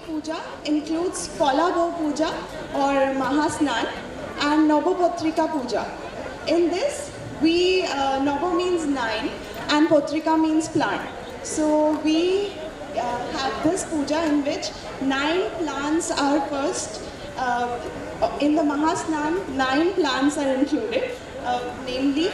Puja includes Palabo Puja or Mahasnan and Navapotrika Puja. In this, Nava means 9 and Potrika means plant. So we have this puja in which 9 plants are first. In the Mahasnan, 9 plants are included, namely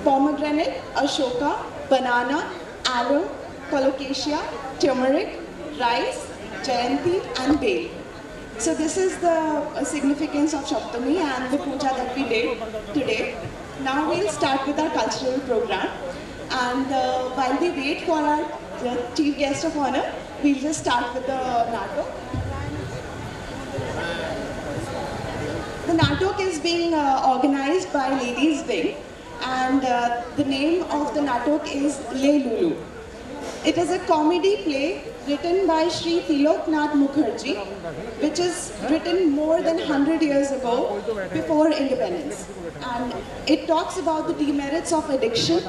pomegranate, ashoka, banana, alum, colocasia, turmeric, rice, jayanti and bale. So this is the significance of Saptami and the puja that we did today. Now we'll start with our cultural program, and while we wait for our chief guest of honor, we'll just start with the natok. The natok is being organized by Ladies Wing, and the name of the natok is Le Lulu. It is a comedy play written by Sri Tiloknath Mukherjee, which is written more than 100 years ago, before independence. And it talks about the demerits of addiction,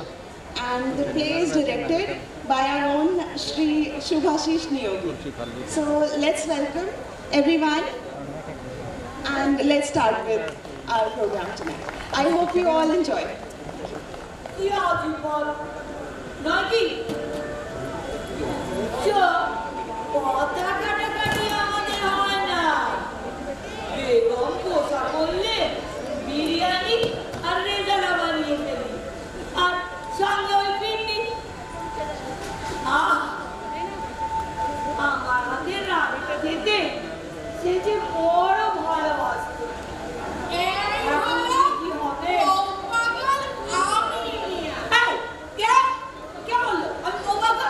and the play is directed by our own Sri Shubhashish Niyogi. So let's welcome everyone, and let's start with our program tonight. I hope you all enjoy. কথা কাটাকাটি আমাদের হয় না। বেগম কোষা করলে বিরিয়ানি আর রেজালা বানিয়ে ফেলি, আর সঙ্গে ওই পিন্ডি। আমার হাতের রান্না খেতে সে যে বড় ভালোবাসত। এখন কি হবে? কে বললো আমি বোকা?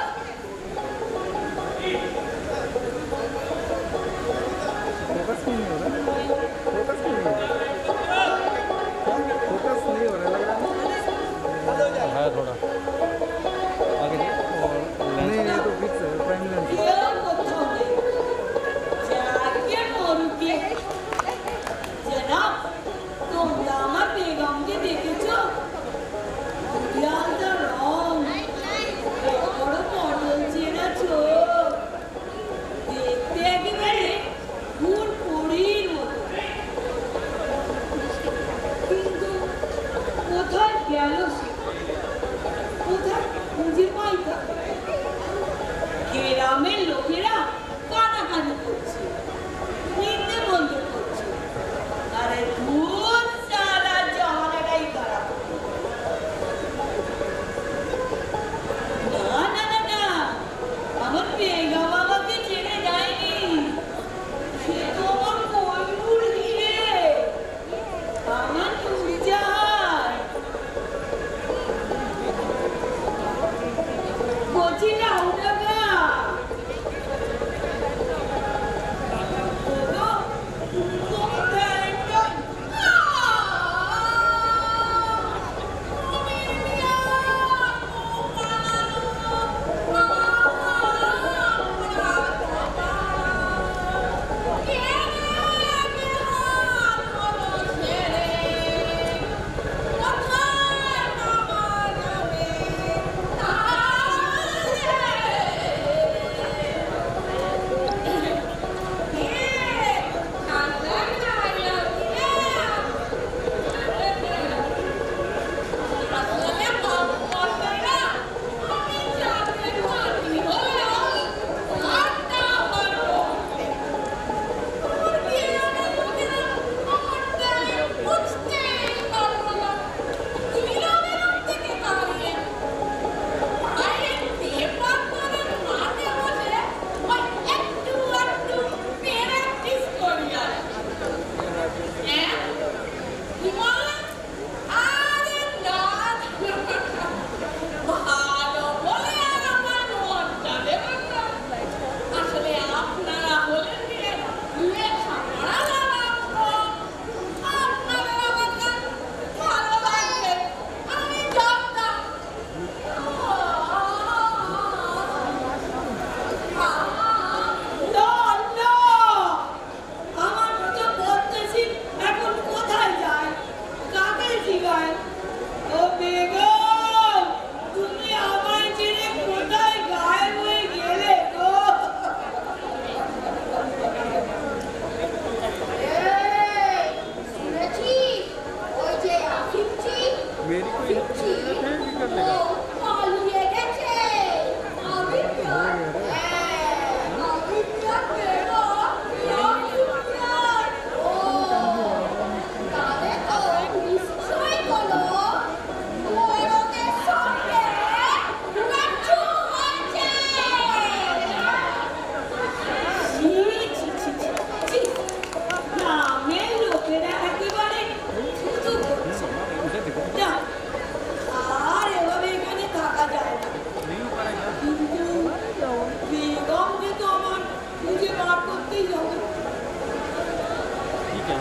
করতেই হবে।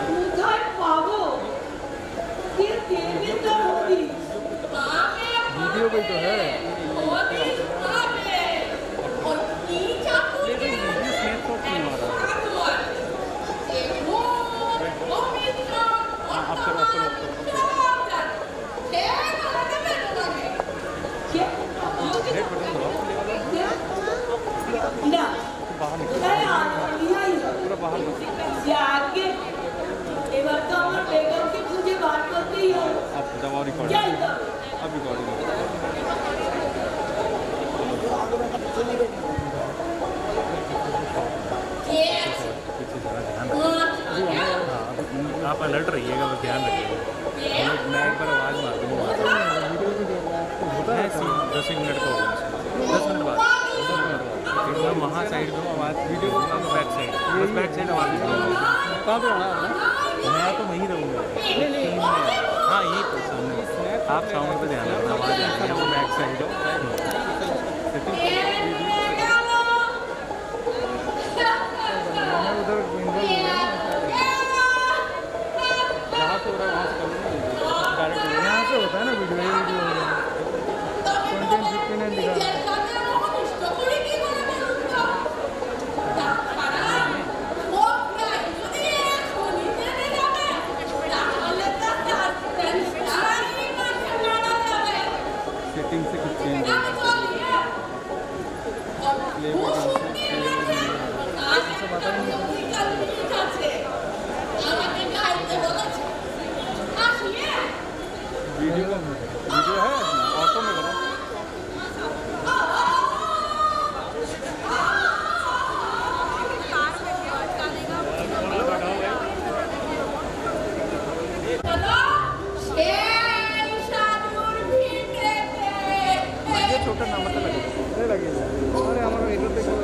কোথায় পাবো? কে দেবে তার হদিস? वीडियो कोई तो है হদিস পাবে। ওই কি চাকুকে स्नैपशॉट नहीं मारा आप करो बाहर पूरा बाहर এবার তো আমার বেগমকে খুঁজে বার করতেই হবে। आप दवा रिकॉर्ड যাই তবে। अब रिकॉर्डिंग आप अलर्ट रहिएगा बस ध्यान रखिएगा मैं एक बार आवाज़ मार दूँगा 10 मिनट का होगा 10 मिनट बाद फिर मैं वहाँ साइड में आवाज़ वीडियो को बनाऊँगा बैक साइड बस बैक साइड आवाज़ कहाँ पे रहना मैं तो वहीं रहूँगा हाँ यही तो सामने आप साउंड पे ध्यान रखना आवाज़ आती है वो बैक साइड हो उधर जहाँ से हो रहा है वहाँ से कर डायरेक्ट यहाँ से होता है ना वीडियो ये वीडियो कंटेंट 59 दिखा सेटिंग से कुछ चेंज वीडियो है ऑटो में करो छोटा नाम लगे अरे हमारा इधर देखो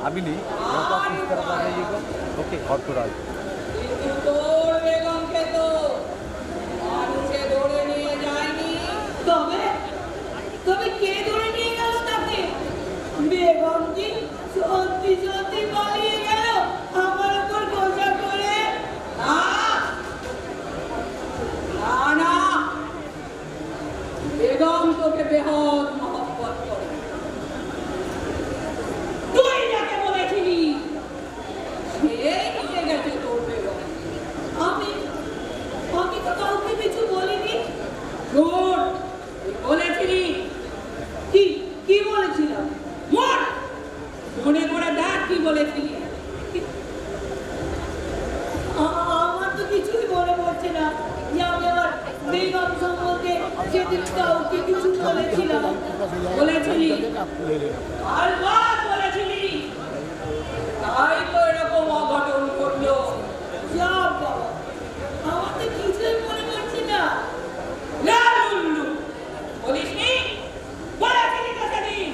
अभी नहीं इस तरफ आ जाइएगा ओके और थोड़ा তবে কে ধরে নিয়ে গেল তাকে? বেগম জি সত্যি সত্যি পালিয়ে গেল আমার উপর গোসা করে। না বেগম তোকে বেহদ মহব্বত করে। তুই যাকে বলেছিলি সেই নিয়ে গেছে তোর বেগম। আমি তো কাউকে কিছু বলিনি। শোন বলেছিলি কি বলেছিলাম? মনে করে দেখ কি বলেছিলি। আমার তো কিছুই মনে পড়ছে না যে আমি আমার বেগম সম্বন্ধে সেদিন কাউকে কিছু বলেছিলাম। বলেছিলি আলবাত বলেছিলি, তাই তো এরকম অঘটন ঘটলো। যা বাবা আমার তো কিছুই মনে পড়ছে না। বলিসনি? বলেছিলি তো সেদিন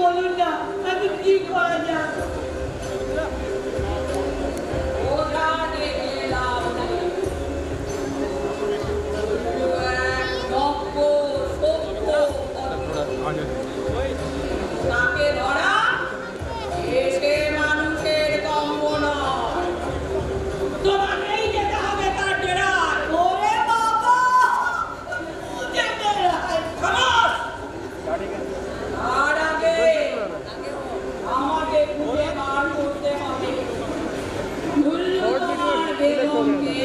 বলুন না আমি কি করা যায় তাকে ধরা এসে মানুষের কম্ব নয় তোমাকেই যেতে হবে তার ডেরায় ওরে বাবা যেতে রায় খালাস আর আগে আমাকে খুঁজে বার করতে হবে ভুল্লু তোমার বেগমকে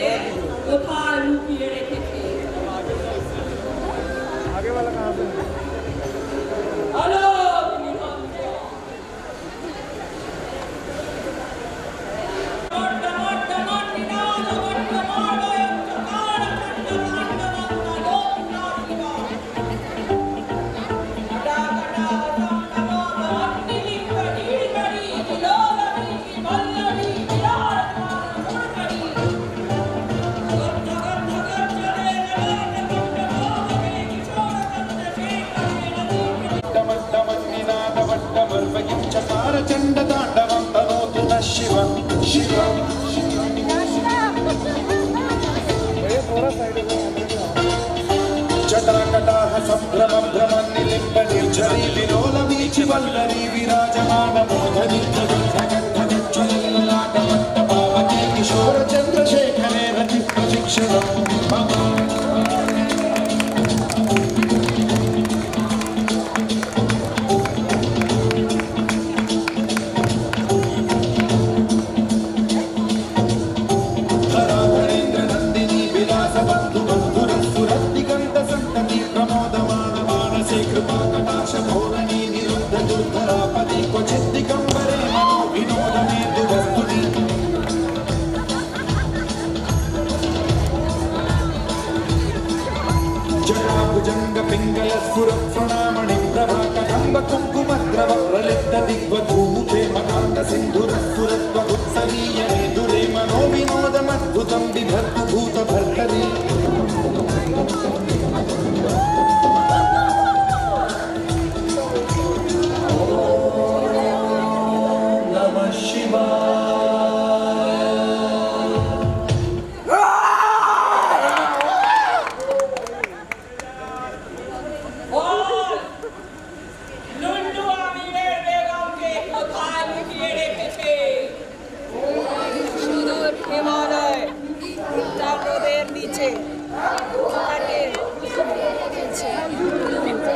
কোথায় লুকিয়ে রেখেছে आगे वाला कहाँ पे হ্যালো चण्डताण्डवं तनोतु नः शिवं शिवं जटाकटाह सम्भ्रमं भ्रमन् निलिम्ब निर्झरी विलोलवीचि वल्लरी विराजमानमोदनी ज्वलल्ललाटमट्टपावके किशोरचन्द्रशेखरे रचिप्रशिक्षणं मम दिग्वधूमुखे मकान्त सिन्धुरस्फुरत्वगुत्सलीयने दुरे मनोविनोदमद्भुतं बिभर्तु भूतभर्तरि नमः शिवाय লুন্ডু আমিরের বেগমকে কোথায় লুকিয়ে রেখেছে সুদূর হিমালয় নদের নিচে ঘাটের নিচে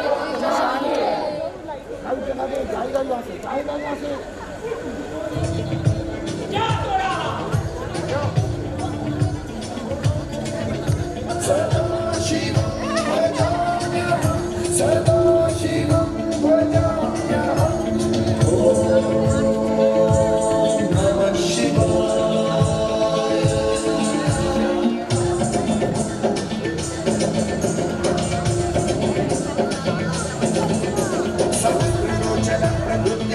যা তোরা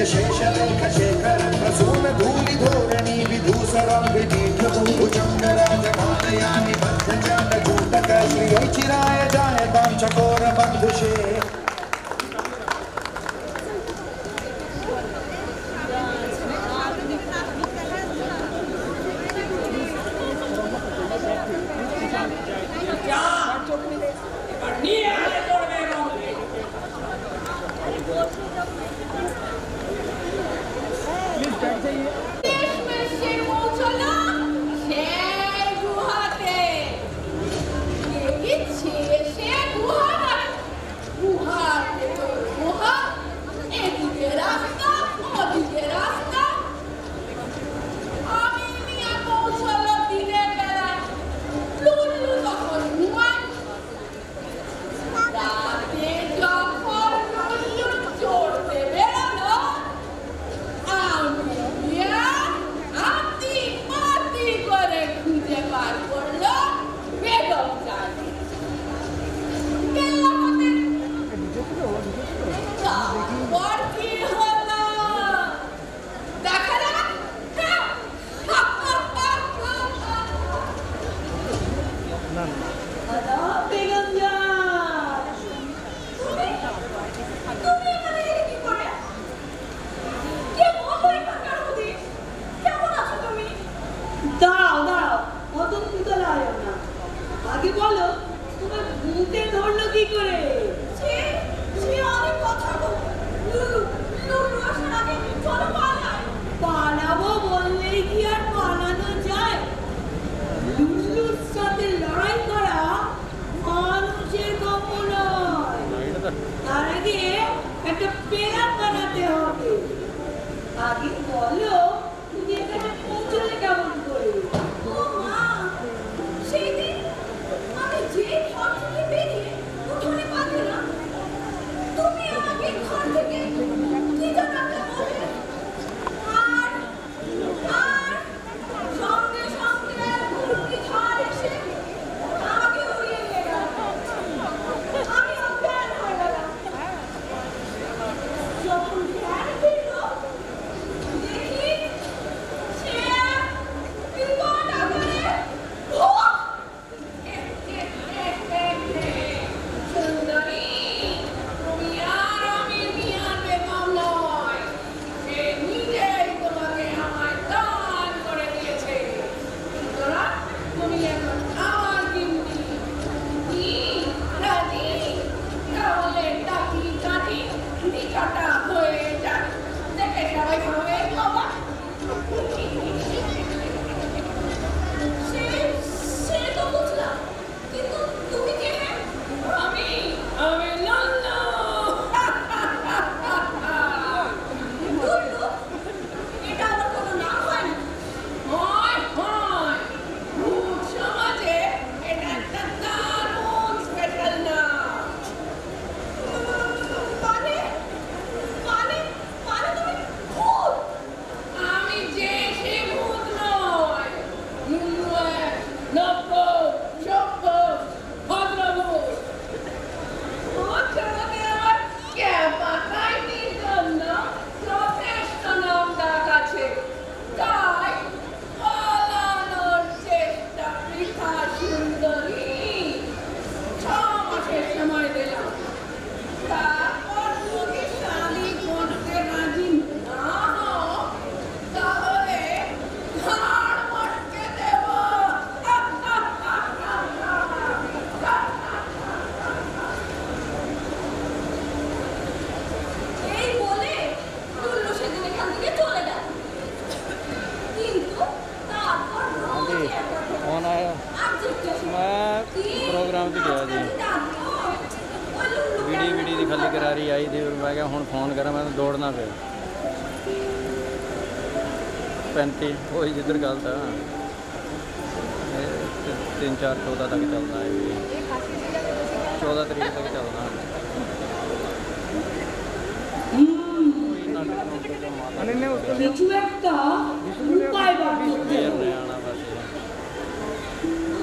शेषलेखशेखर प्रसून धूलिधोरणी विधूसरं विदीर्घभुजङ्गराजमालयानि बद्धजालकूटक श्रियैचिराय जायतां चकोरबन्धुषे যা এবার নিয়ে আয় তোর বেগমকে সে পৌঁছলো সেই গুহাতে সে গুহাটা কি করে? সে সে অনেক কথা গো। লুলু লুলু আসার আগে চলো পালাই। পালাবো বললেই কি আর পালানো যায়? লুলুর সাথে লড়াই করা মানুষের কাম্য নয়। তার আগে একটা প্ল্যান বানাতে হবে। আগে বলো তুমি এখানে পৌঁছলে কেমন করে? ও মা, সেই দিন আমি যে ঘর থেকে বেরিয়ে উঠোনে পা দিলাম, তুমি আমাকে ঘর থেকে কি যেন একটা বললে। আর আর সঙ্গে সঙ্গে ঘুরকি ঝড় এসে আমাকে উড়িয়ে নিয়ে গেল। আমি অজ্ঞান হয়ে গেলাম। যখন জ্ঞান ফিরল, দেখি সে এক বিকট আকারে ভূত। সুন্দরী, তুমি আর আমি মিয়ার বেগম নয়। সে নিজেই তোমাকে আমায় দান করে দিয়েছে। সুতরাং তুমি এখন আমার গিন্নি। কি রাজি? তাহলে ডাকি কাঠি নিচটা হয়ে যাক। দেখে সবাই হবে বাবা। সে তো বুঝলাম, কিন্তু তুমি কে? আমি লল্লু। লল্লু? এটা আবার কোনো নাম হয় না? হয়। ভূত সমাজে এটা একটা দারুণ স্পেশাল নাম। মানে মানে মানে তুমি ভূত? আমি যে সে ভূত নয়। লুলু এক নব্য সভ্য ভদ্রভূত। ভূত সমাজে আমার ক্যাপাটাইটির জন্য যথেষ্ট নাম ডাক আছে। তাই পালানোর চেষ্টা বৃথা। সুন্দরী, 6 মাসের সময় দিলাম। তারপর যদি শাদি করতে রাজি না হও, তাহলে ঘাড় মটকে দেব। এই বলে লুল্লু সেদিন এখান থেকে চলে গেল। কিন্তু তারপর রোজ একটা করে फोन आया আর জিজ্ঞেস मैं प्रोग्राम से गया जी वीडियो वीडियो की खाली करारी आई थी मैं क्या हूँ फोन करा मैं दौड़ना पे 35 वही जिधर गल था 3-4-14 तक चलना है 14 तरीक तक चलना है কিছু একটা উপায় বার করতে फिर হবে। नहीं आना बस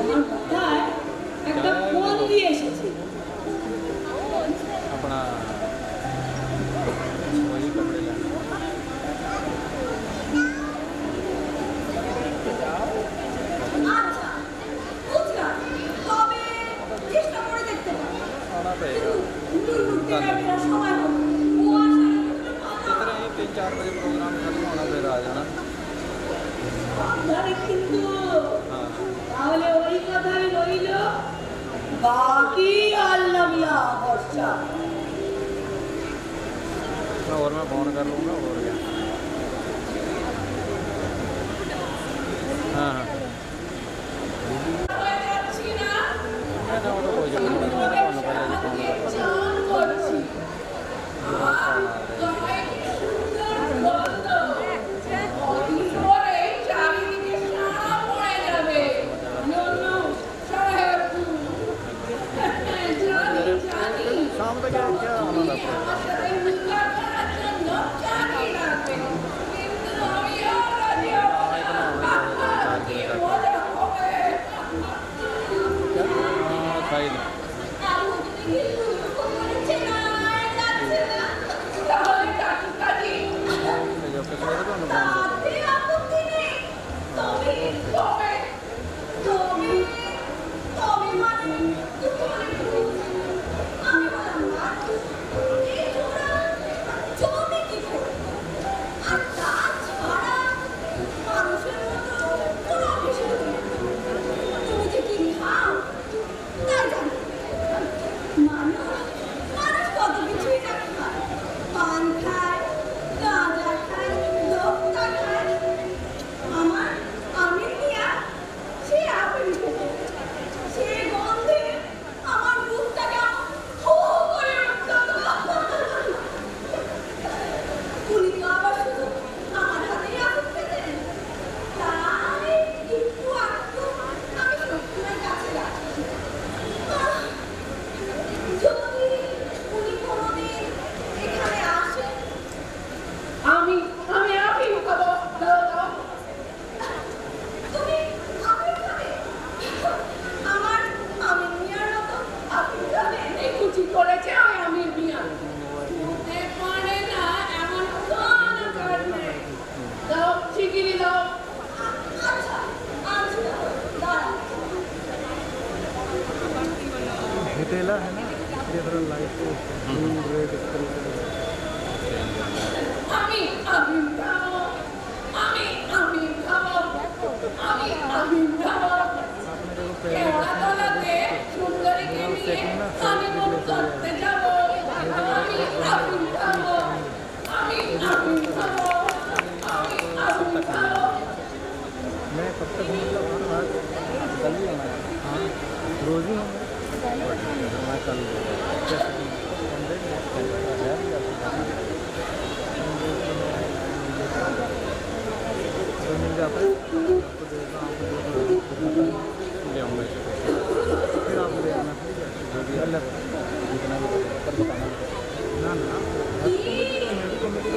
আমার মাথায় একটা ফোন দিয়ে এসেছে। अपना वही कपड़े लेने আচ্ছা, বুঝলাম। তবে চেষ্টা করে দেখতে পারি। आना पड़ेगा লুল্লুর টেরাটেরা সময় হবে। ও আসার इतना ही 3-4 बजे प्रोग्राम खत्म होना फिर आ जाना আপনারে কিন্তু हाँ তাহলে ওই কথাই রইল। বাকি আল্লাহ মিয়া ভরসা। और मैं फ़ोन कर लूँगा और क्या हाँ हाँ হয়ে যাচ্ছি না। मैं तो कोई जरूरत नहीं मैं तो पहले ही फ़ोन कर চান করছি। আর তোমায় কি সুন্দর গন্ধ। কদিন পরে চারিদিকে সারা পড়ে যাবে। লুল্লু, সাহেব। জানি। शाम तक क्या होना था আমার সাথে মিথ্যা করার জন্য জানি রাখবে। কিন্তু আমি আর রাজি হব না। কি মজা হবে। खाई लो তাহলে কি লুল্লু কোমরে চেনায় যাচ্ছে না? তাহলে কাকু কাকি। जो कि सवेरे तो फ़ोन তাতে আপত্তি নেই। তবে মানে তুমি অনেক ভুল। আমি বললাম না, এই জোড়া জমে কি করে? আর তাছাড়া মানুষের মতো কোনো অফিসে তুমি যে কি খাও তাই জানি। মানুষ মানুষ কত কিছুই না খায়, পান খায়, গাঁজা খায়, দোক্তা খায়। আমি মিয়া সে আপেল খেতে, সে গন্ধে আমার বুকটা কেমন হু হু করে উঠত। উনি তো আবার শুধু আমার হাতেই আপেল খেতেন, তাই একটু আধটু আমি সবসময় কাছে রাখি। যদি উনি কোনোদিন এখানে আসেন, আমি আপেল খাবো, দাও দাও। তুমি আপেল খাবে? আমার আমি মিয়ার মতো আপেল খাবে? এই কুচি করেছে ওই আমির মিয়া। হতে পারে না এমন কোনো কাজ নেই। দাও শিগগিরি দাও। আচ্ছা আচ্ছা দাঁড়ান। हिटेला है ना ये थोड़ा लाइट को रेड इस तरीके से আমি খাবো, আমি খাবো, আমি খাবো। কেওড়া তলাতে সুন্দরীকে নিয়ে হানিমুন করতে যাবো। আমি খাবো, আমি খাবো, আমি খাবো। मैं कब तक मतलब आज कल ही होना है हाँ रोज ही होंगे मैं कल जैसे मिल जाता है आपको देगा ले आऊँगा फिर आप ले आना जो भी अलग जितना भी पर बताना ना ना मेरे को मेरे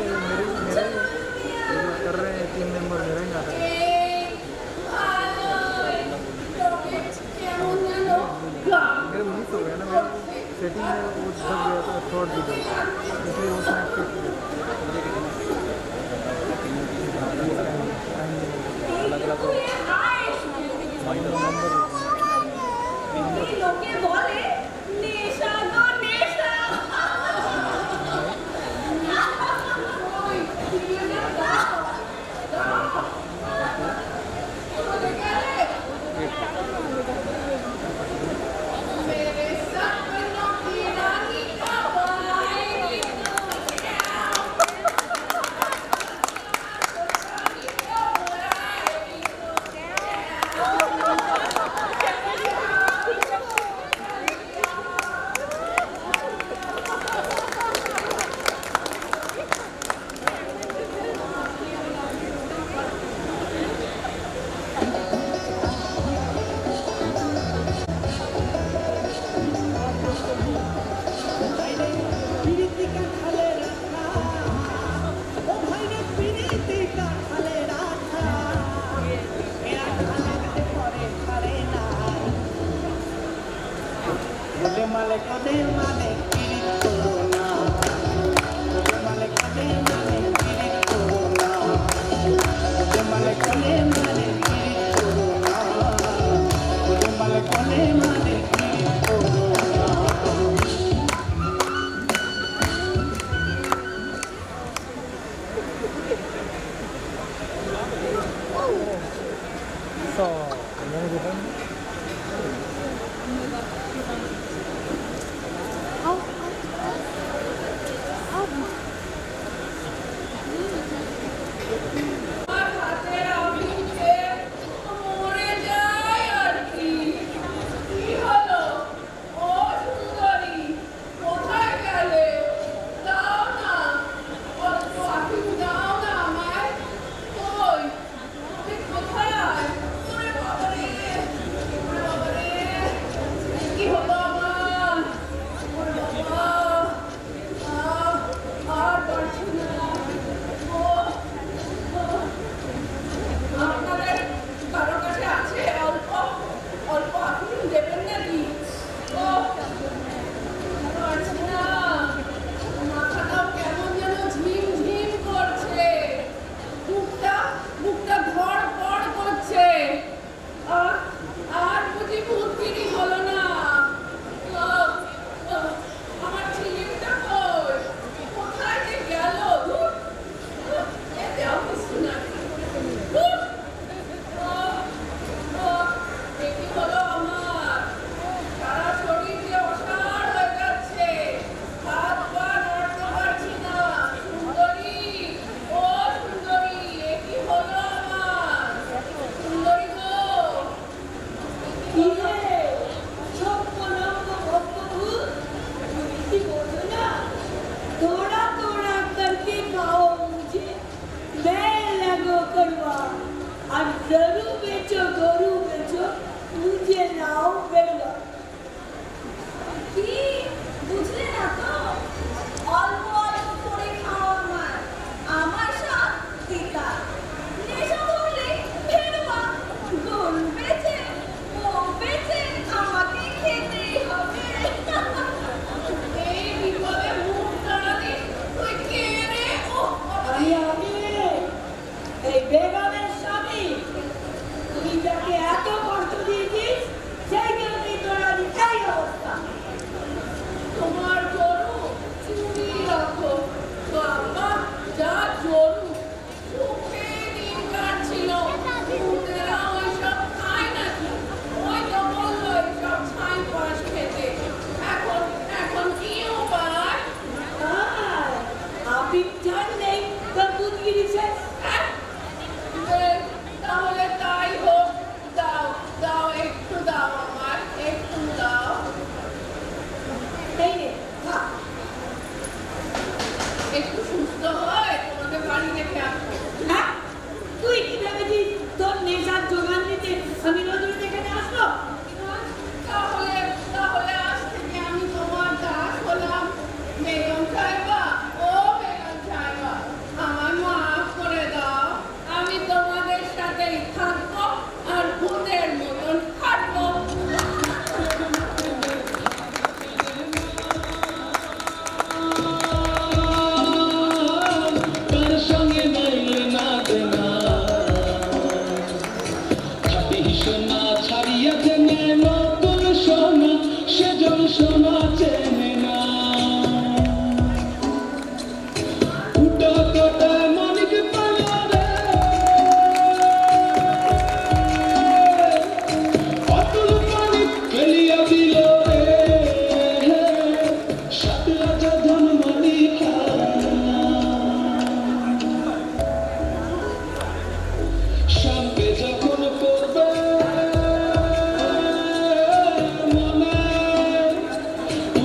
कर रहे हैं 3 मेंबर मेरा ही आता है मेरे मिस हो गया ना मेरे सेटिंग में वो दब गया तो छोड़ दी गई इसलिए वो स्नैप कर दिया अलग अलग नंबर লোকে বলে নেশা গো নেশা। मेरे सपनों की रानी कब आएगी तू क्या?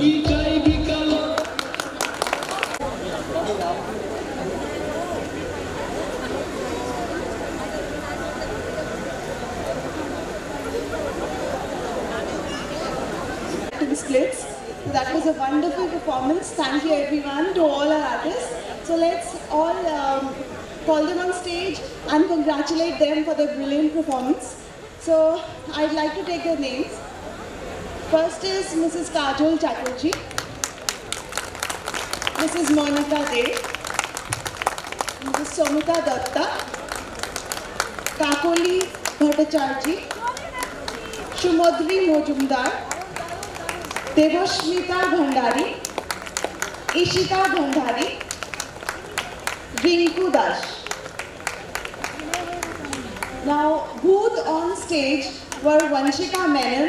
কি চাই বিকালে To the splits. So that was a wonderful performance. Thank you everyone, to all our artists. So let's all call them on stage and congratulate them for their brilliant performance. So I'd like to take their names. First is Mrs. Kajol Chatterjee, Mrs. Monica Dey, Mrs. Somita Datta, Kakoli Bhattacharjee, Shumodri Mojumdar, Devashmita Bhandari, Ishita Bhandari, Rinku Das. Now, booth on stage were Vanshika Menon,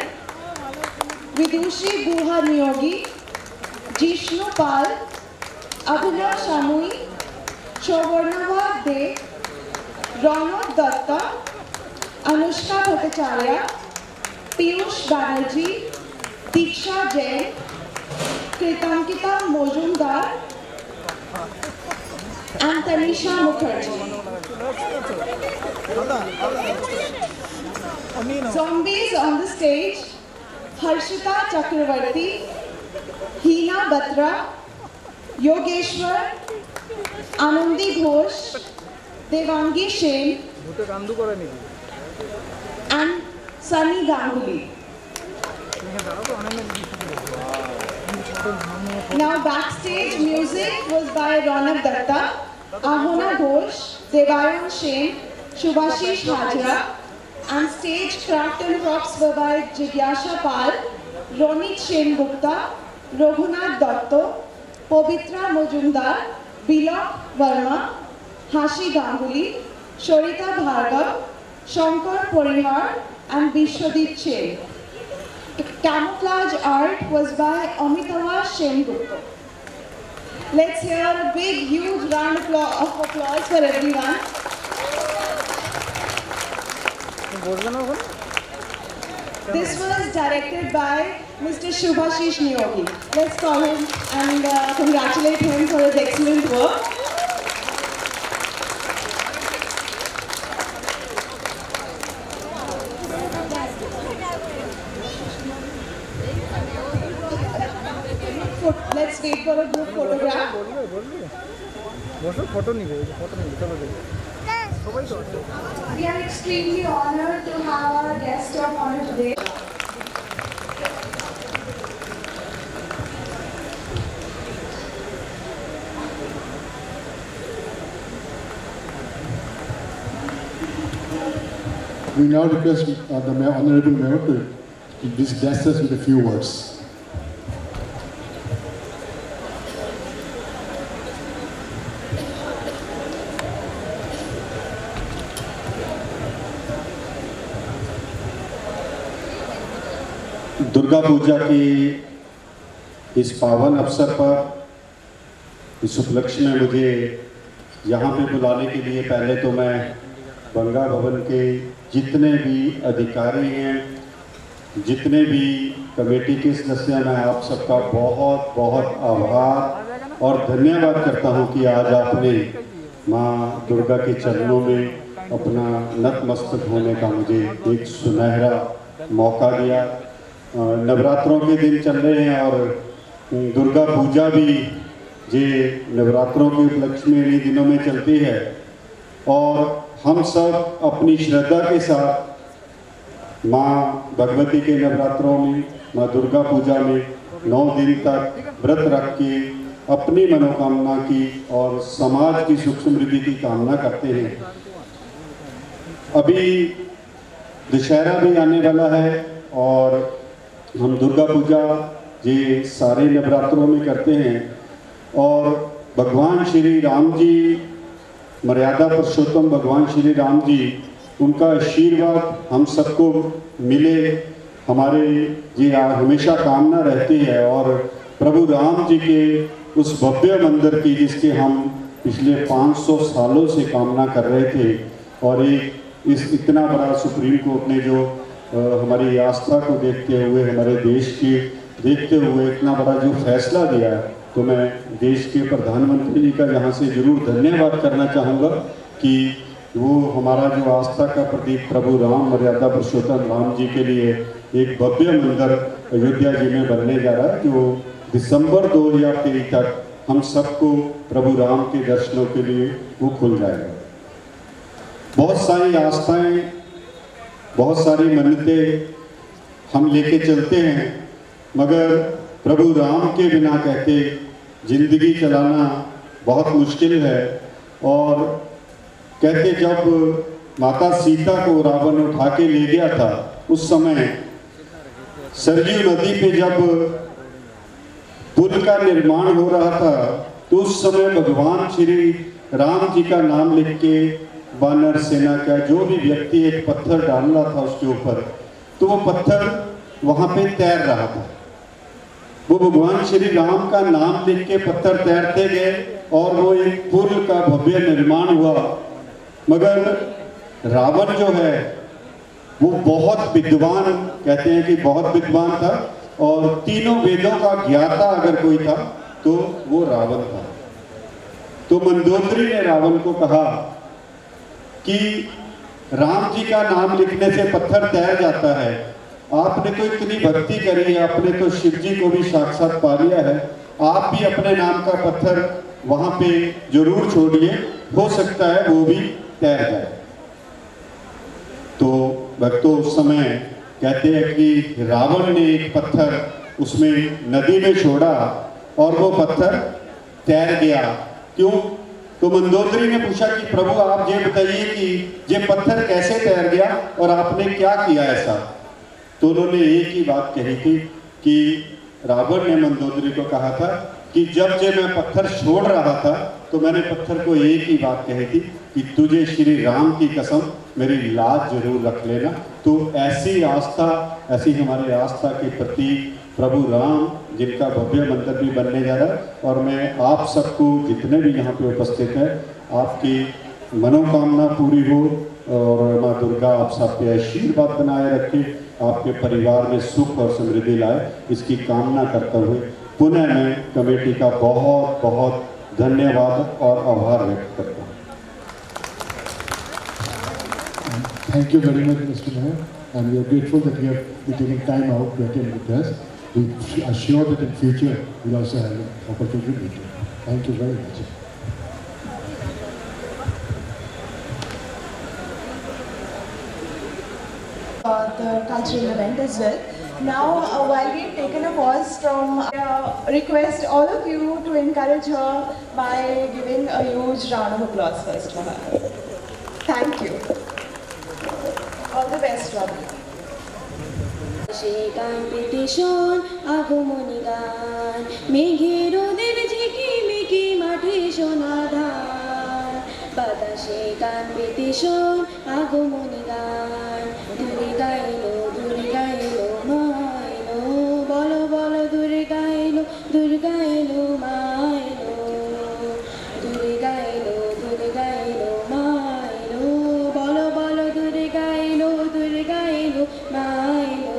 Vidushi Guha Niyogi, Jishnu Pal, Abhinav Shamui, Shovarnava De, Ronald Datta, Anushka Bhattacharya, Piyush Banerjee, Diksha Jain, Kritankita Mojumdar, and Tanisha Mukherjee. Zombies on the stage, Harshita Chakravarti, Hina Batra, Yogeshwar, Anandi Ghosh, Devangi Shen, and Sunny Ganguly. Now backstage music was by Ronak Datta, Ahona Ghosh, Devayan Shen, Shubhashish Hajra, and stage craft and props were by Jigyasha Pal, Ronit Shen Gupta, Raghunath Datto, Pavitra Mojumdar, Bilok Verma, Hashi Ganguly, Shorita Bhargav, Shankar Porihar, and Bishwadeep Chen. Camouflage art was by Amitava Sengupta. Let's hear a big, huge round of applause for everyone. This was directed by Mr. Shubhashish Niyogi. Let's call him and congratulate him for his excellent work. Let's wait for a group photograph. We are extremely honored to have our guest of honor today. We now request the Honorable Mayor to please bless us with a few words. Durga Puja की इस पावन अवसर पर इस उपलक्ष्य में मुझे यहाँ पे बुलाने के लिए पहले तो मैं बंगा भवन के जितने भी अधिकारी हैं, जितने भी कमेटी के सदस्य हैं, मैं आप सबका बहुत बहुत आभार और धन्यवाद करता हूँ कि आज आपने माँ दुर्गा के चरणों में अपना नतमस्तक होने का मुझे एक सुनहरा मौका दिया। नवरात्रों के दिन चल रहे हैं और दुर्गा पूजा भी जे नवरात्रों के उपलक्ष्य में इन्हीं दिनों में चलती है और हम सब अपनी श्रद्धा के साथ माँ भगवती के नवरात्रों में, माँ दुर्गा पूजा में 9 दिन तक व्रत रख के अपनी मनोकामना की और समाज की सुख समृद्धि की कामना करते हैं। अभी दशहरा भी आने वाला है और हम दुर्गा पूजा ये सारे नवरात्रों में करते हैं और भगवान श्री राम जी, मर्यादा पुरुषोत्तम भगवान श्री राम जी, उनका आशीर्वाद हम सबको मिले, हमारे ये हमेशा कामना रहती है और प्रभु राम जी के उस भव्य मंदिर की जिसके हम पिछले 500 सालों से कामना कर रहे थे और एक इस इतना बड़ा सुप्रीम कोर्ट ने जो हमारी आस्था को देखते हुए हमारे देश की देखते हुए इतना बड़ा जो फैसला दिया है, तो मैं देश के प्रधानमंत्री जी का यहाँ से जरूर धन्यवाद करना चाहूँगा कि वो हमारा जो आस्था का प्रतीक प्रभु राम, मर्यादा पुरुषोत्तम राम जी के लिए एक भव्य मंदिर अयोध्या जी में बनने जा रहा है, जो दिसंबर 2023 तक हम सबको प्रभु राम के दर्शनों के लिए वो खुल जाएगा। बहुत सारी आस्थाएं, बहुत सारी मन्नतें हम लेके चलते हैं, मगर प्रभु राम के बिना कहते जिंदगी चलाना बहुत मुश्किल है। और कहते जब माता सीता को रावण उठा के ले गया था, उस समय सरयू नदी पे जब पुल का निर्माण हो रहा था, तो उस समय भगवान श्री राम जी का नाम लिख के वानर सेना का जो भी व्यक्ति एक पत्थर डाल रहा था उसके ऊपर, तो वो पत्थर वहां पे तैर रहा था। वो भगवान श्री राम का नाम लिख के पत्थर तैरते गए और वो एक पुल का भव्य निर्माण हुआ। मगर रावण जो है वो बहुत विद्वान, कहते हैं कि बहुत विद्वान था, और तीनों वेदों का ज्ञाता अगर कोई था तो वो रावण था। तो मंदोदरी ने रावण को कहा कि राम जी का नाम लिखने से पत्थर तैर जाता है, आपने तो इतनी भक्ति करी है, आपने तो शिव जी को भी साक्षात पा लिया है, आप भी अपने नाम का पत्थर वहां पे जरूर छोड़िए, हो सकता है वो भी तैर जाए। तो भक्तों उस समय कहते हैं कि रावण ने एक पत्थर उसमें नदी में छोड़ा और वो पत्थर तैर गया। क्यों? तो मंदोदरी ने पूछा कि प्रभु आप ये बताइए कि ये पत्थर कैसे तैर गया और आपने क्या किया ऐसा? तो उन्होंने एक ही बात कही थी कि रावण ने मंदोदरी को कहा था कि जब मैं पत्थर छोड़ रहा था तो मैंने पत्थर को एक ही बात कही थी कि तुझे श्री राम की कसम मेरी लाज जरूर रख लेना। तो ऐसी आस्था, ऐसी हमारी आस्था के प्रतीक प्रभु राम, जिनका भव्य मंदिर भी बनने जा रहा है, और मैं आप सबको जितने भी यहाँ पे उपस्थित हैं, आपकी मनोकामना पूरी हो और माँ दुर्गा आप सब पे आशीर्वाद बनाए रखे, आपके परिवार में सुख और समृद्धि लाए, इसकी कामना करते हुए पुनः मैं कमेटी का बहुत बहुत धन्यवाद और आभार व्यक्त करता हूँ। Thank you very much, Mr. Mayor, and we are grateful that you have been taking time out to attend with us. We are sure that in future we'll also have an opportunity to meet you. Thank you very much. The cultural event as well. Now, while we've taken a pause from request all of you to encourage her by giving a huge round of applause first for her. Thank you. All the best, Robin. সেই গান petition আগমনী গান মেঘের রোদের ঝিকি Mickey মাঠে সোনা ধান বাতাসে গান পেটিশন আগমনী গান দুর্গা এলো মা এলো বলো বলো দুর্গা এলো মা এলো দুর্গা এলো মা এলো বলো বলো দুর্গা এলো মা এলো।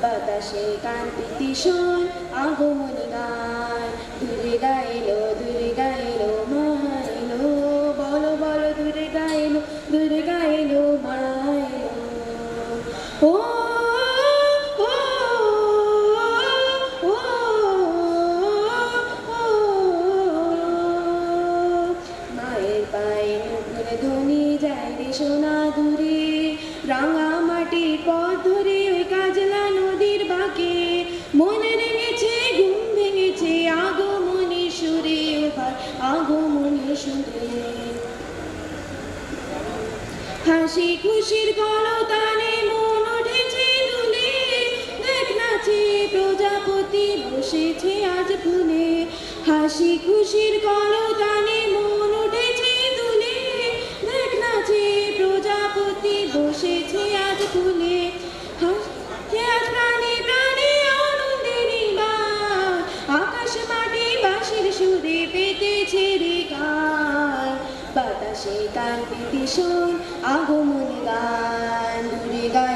বাতাসে গান পিটিশন আগমনী গান দুর্গা এলো মা এলো বলো বলো দুর্গা এলো মা এলো। ও মায়ের পায়ে মুখের ধ্বনি যায় রে সোনা দূরে রাঙা মাটির পথ ধরে ওই কাজলা নদীর বাঁকে সুরে হাসি খুশির কলতানে মন উঠেছে দুলে দেখ নাচে প্রজাপতি বসেছে আজ ফুলে হাসি খুশির কলতানে মন উঠেছে দুলে দেখ নাচে প্রজাপতি বসেছে আজ ফুলে আজ প্রাণে প্রাণে আনন্দেরই গান আকাশ মাটি বাঁশির সুরে পেতেছে রে গান বাতাসে তার ভীষণ আগমন গান দূরে গায়